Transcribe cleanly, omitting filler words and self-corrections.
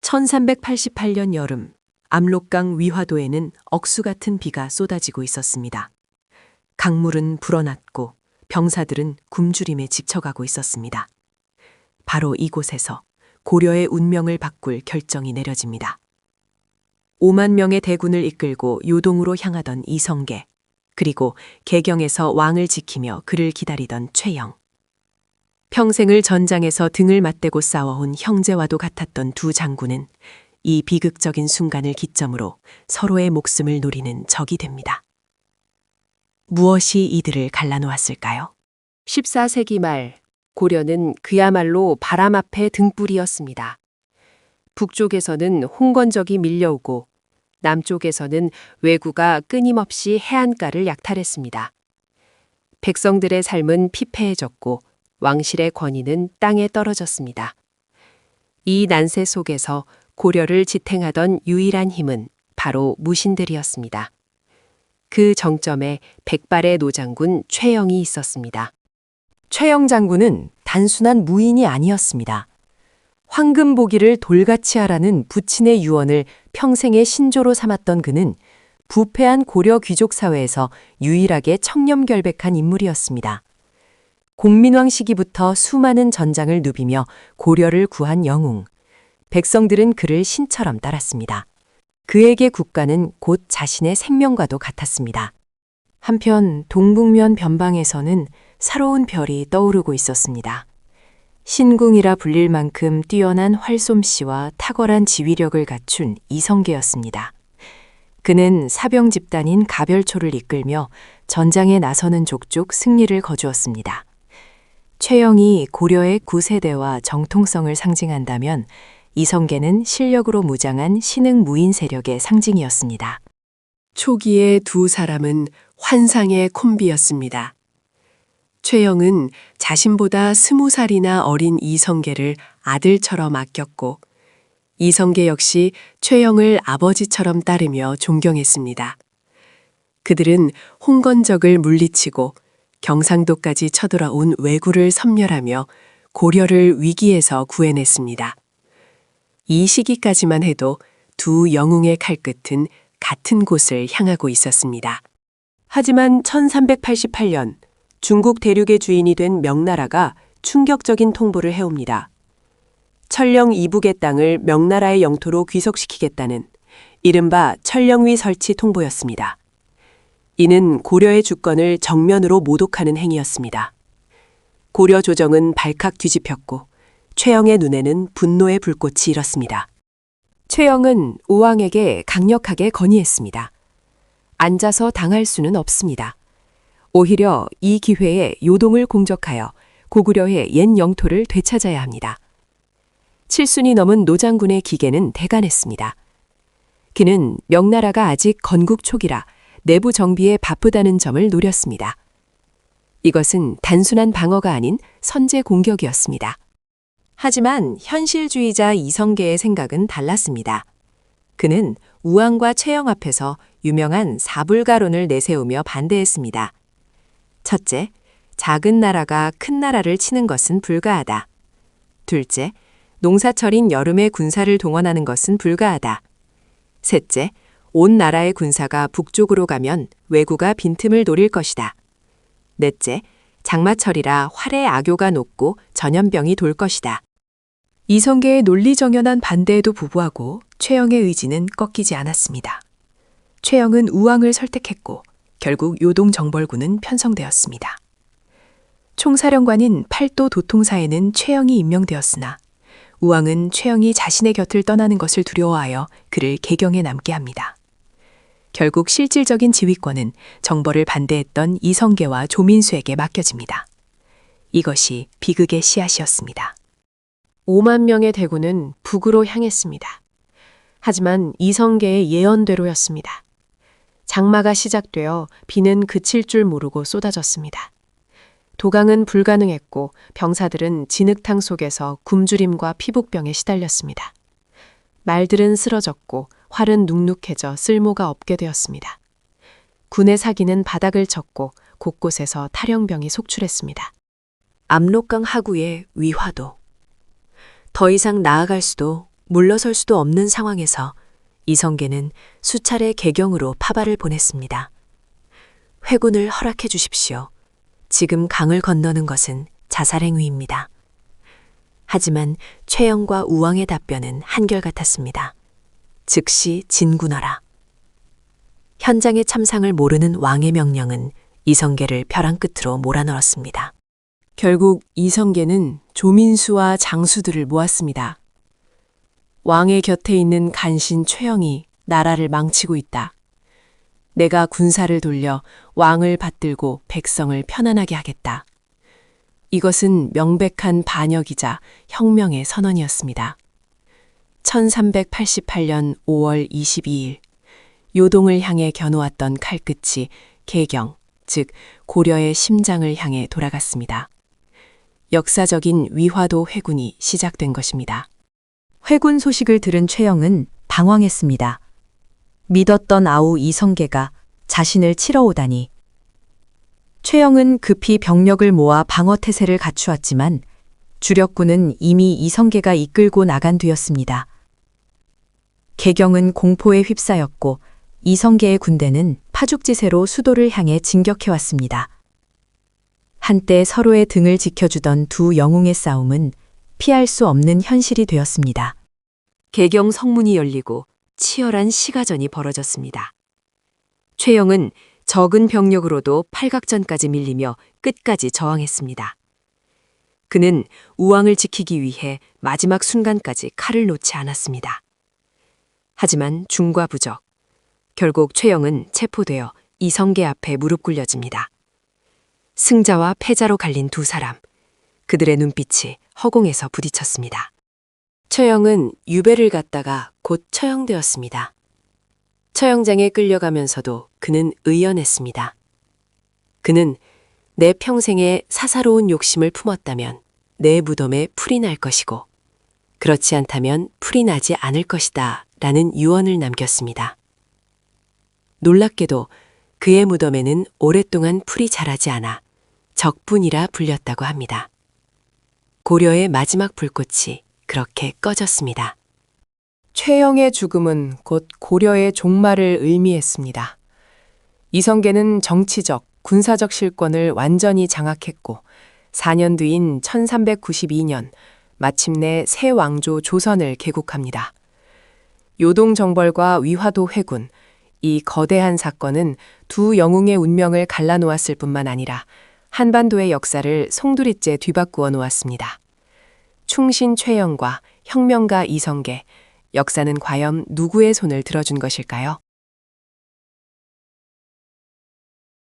1388년 여름, 압록강 위화도에는 억수 같은 비가 쏟아지고 있었습니다. 강물은 불어났고 병사들은 굶주림에 지쳐가고 있었습니다. 바로 이곳에서 고려의 운명을 바꿀 결정이 내려집니다. 5만 명의 대군을 이끌고 요동으로 향하던 이성계, 그리고 개경에서 왕을 지키며 그를 기다리던 최영. 평생을 전장에서 등을 맞대고 싸워온 형제와도 같았던 두 장군은 이 비극적인 순간을 기점으로 서로의 목숨을 노리는 적이 됩니다. 무엇이 이들을 갈라놓았을까요? 14세기 말 고려는 그야말로 바람 앞에 등불이었습니다. 북쪽에서는 홍건적이 밀려오고 남쪽에서는 왜구가 끊임없이 해안가를 약탈했습니다. 백성들의 삶은 피폐해졌고 왕실의 권위는 땅에 떨어졌습니다. 이 난세 속에서 고려를 지탱하던 유일한 힘은 바로 무신들이었습니다. 그 정점에 백발의 노장군 최영이 있었습니다. 최영 장군은 단순한 무인이 아니었습니다. 황금보기를 돌같이 하라는 부친의 유언을 평생의 신조로 삼았던 그는 부패한 고려 귀족 사회에서 유일하게 청렴결백한 인물이었습니다. 공민왕 시기부터 수많은 전장을 누비며 고려를 구한 영웅. 백성들은 그를 신처럼 따랐습니다. 그에게 국가는 곧 자신의 생명과도 같았습니다. 한편 동북면 변방에서는 새로운 별이 떠오르고 있었습니다. 신궁이라 불릴 만큼 뛰어난 활솜씨와 탁월한 지휘력을 갖춘 이성계였습니다. 그는 사병 집단인 가별초를 이끌며 전장에 나서는 족족 승리를 거두었습니다. 최영이 고려의 구세대와 정통성을 상징한다면 이성계는 실력으로 무장한 신흥 무인 세력의 상징이었습니다. 초기의 두 사람은 환상의 콤비였습니다. 최영은 자신보다 20살이나 어린 이성계를 아들처럼 아꼈고 이성계 역시 최영을 아버지처럼 따르며 존경했습니다. 그들은 홍건적을 물리치고 경상도까지 쳐들어온 왜구를 섬멸하며 고려를 위기에서 구해냈습니다. 이 시기까지만 해도 두 영웅의 칼끝은 같은 곳을 향하고 있었습니다. 하지만 1388년 중국 대륙의 주인이 된 명나라가 충격적인 통보를 해옵니다. 천령 이북의 땅을 명나라의 영토로 귀속시키겠다는 이른바 천령위 설치 통보였습니다. 이는 고려의 주권을 정면으로 모독하는 행위였습니다. 고려 조정은 발칵 뒤집혔고 최영의 눈에는 분노의 불꽃이 일었습니다. 최영은 우왕에게 강력하게 건의했습니다. 앉아서 당할 수는 없습니다. 오히려 이 기회에 요동을 공적하여 고구려의 옛 영토를 되찾아야 합니다. 7순이 넘은 노장군의 기계는 대간했습니다. 그는 명나라가 아직 건국 초기라 내부 정비에 바쁘다는 점을 노렸습니다. 이것은 단순한 방어가 아닌 선제 공격이었습니다. 하지만 현실주의자 이성계의 생각은 달랐습니다. 그는 우왕과 최영 앞에서 유명한 사불가론을 내세우며 반대했습니다. 첫째, 작은 나라가 큰 나라를 치는 것은 불가하다. 둘째, 농사철인 여름에 군사를 동원하는 것은 불가하다. 셋째, 온 나라의 군사가 북쪽으로 가면 왜구가 빈틈을 노릴 것이다. 넷째, 장마철이라 활의 악효가 높고 전염병이 돌 것이다. 이성계의 논리정연한 반대에도 불구하고 최영의 의지는 꺾이지 않았습니다. 최영은 우왕을 설득했고 결국 요동정벌군은 편성되었습니다. 총사령관인 팔도 도통사에는 최영이 임명되었으나 우왕은 최영이 자신의 곁을 떠나는 것을 두려워하여 그를 개경에 남게 합니다. 결국 실질적인 지휘권은 정벌을 반대했던 이성계와 조민수에게 맡겨집니다. 이것이 비극의 씨앗이었습니다. 5만 명의 대군은 북으로 향했습니다. 하지만 이성계의 예언대로였습니다. 장마가 시작되어 비는 그칠 줄 모르고 쏟아졌습니다. 도강은 불가능했고 병사들은 진흙탕 속에서 굶주림과 피복병에 시달렸습니다. 말들은 쓰러졌고 활은 눅눅해져 쓸모가 없게 되었습니다. 군의 사기는 바닥을 쳤고 곳곳에서 탈영병이 속출했습니다. 압록강 하구의 위화도. 더 이상 나아갈 수도 물러설 수도 없는 상황에서 이성계는 수차례 개경으로 파발을 보냈습니다. 회군을 허락해 주십시오. 지금 강을 건너는 것은 자살행위입니다. 하지만 최영과 우왕의 답변은 한결같았습니다. 즉시 진군하라. 현장의 참상을 모르는 왕의 명령은 이성계를 벼랑 끝으로 몰아넣었습니다. 결국 이성계는 조민수와 장수들을 모았습니다. 왕의 곁에 있는 간신 최영이 나라를 망치고 있다. 내가 군사를 돌려 왕을 받들고 백성을 편안하게 하겠다. 이것은 명백한 반역이자 혁명의 선언이었습니다. 1388년 5월 22일 요동을 향해 겨누었던 칼끝이 개경, 즉 고려의 심장을 향해 돌아갔습니다. 역사적인 위화도 회군이 시작된 것입니다. 회군 소식을 들은 최영은 당황했습니다. 믿었던 아우 이성계가 자신을 치러 오다니. 최영은 급히 병력을 모아 방어태세를 갖추었지만 주력군은 이미 이성계가 이끌고 나간 뒤였습니다. 개경은 공포에 휩싸였고 이성계의 군대는 파죽지세로 수도를 향해 진격해왔습니다. 한때 서로의 등을 지켜주던 두 영웅의 싸움은 피할 수 없는 현실이 되었습니다. 개경 성문이 열리고 치열한 시가전이 벌어졌습니다. 최영은 적은 병력으로도 팔각전까지 밀리며 끝까지 저항했습니다. 그는 우왕을 지키기 위해 마지막 순간까지 칼을 놓지 않았습니다. 하지만 중과 부적, 결국 최영은 체포되어 이성계 앞에 무릎 꿇려집니다. 승자와 패자로 갈린 두 사람, 그들의 눈빛이 허공에서 부딪혔습니다. 최영은 유배를 갔다가 곧 처형되었습니다. 처형장에 끌려가면서도 그는 의연했습니다. 그는 내 평생에 사사로운 욕심을 품었다면 내 무덤에 풀이 날 것이고 그렇지 않다면 풀이 나지 않을 것이다 라는 유언을 남겼습니다. 놀랍게도 그의 무덤에는 오랫동안 풀이 자라지 않아 적분이라 불렸다고 합니다. 고려의 마지막 불꽃이 그렇게 꺼졌습니다. 최영의 죽음은 곧 고려의 종말을 의미했습니다. 이성계는 정치적, 군사적 실권을 완전히 장악했고 4년 뒤인 1392년 마침내 새 왕조 조선을 개국합니다. 요동정벌과 위화도 회군, 이 거대한 사건은 두 영웅의 운명을 갈라놓았을 뿐만 아니라 한반도의 역사를 송두리째 뒤바꾸어 놓았습니다. 충신 최영과 혁명가 이성계, 역사는 과연 누구의 손을 들어준 것일까요?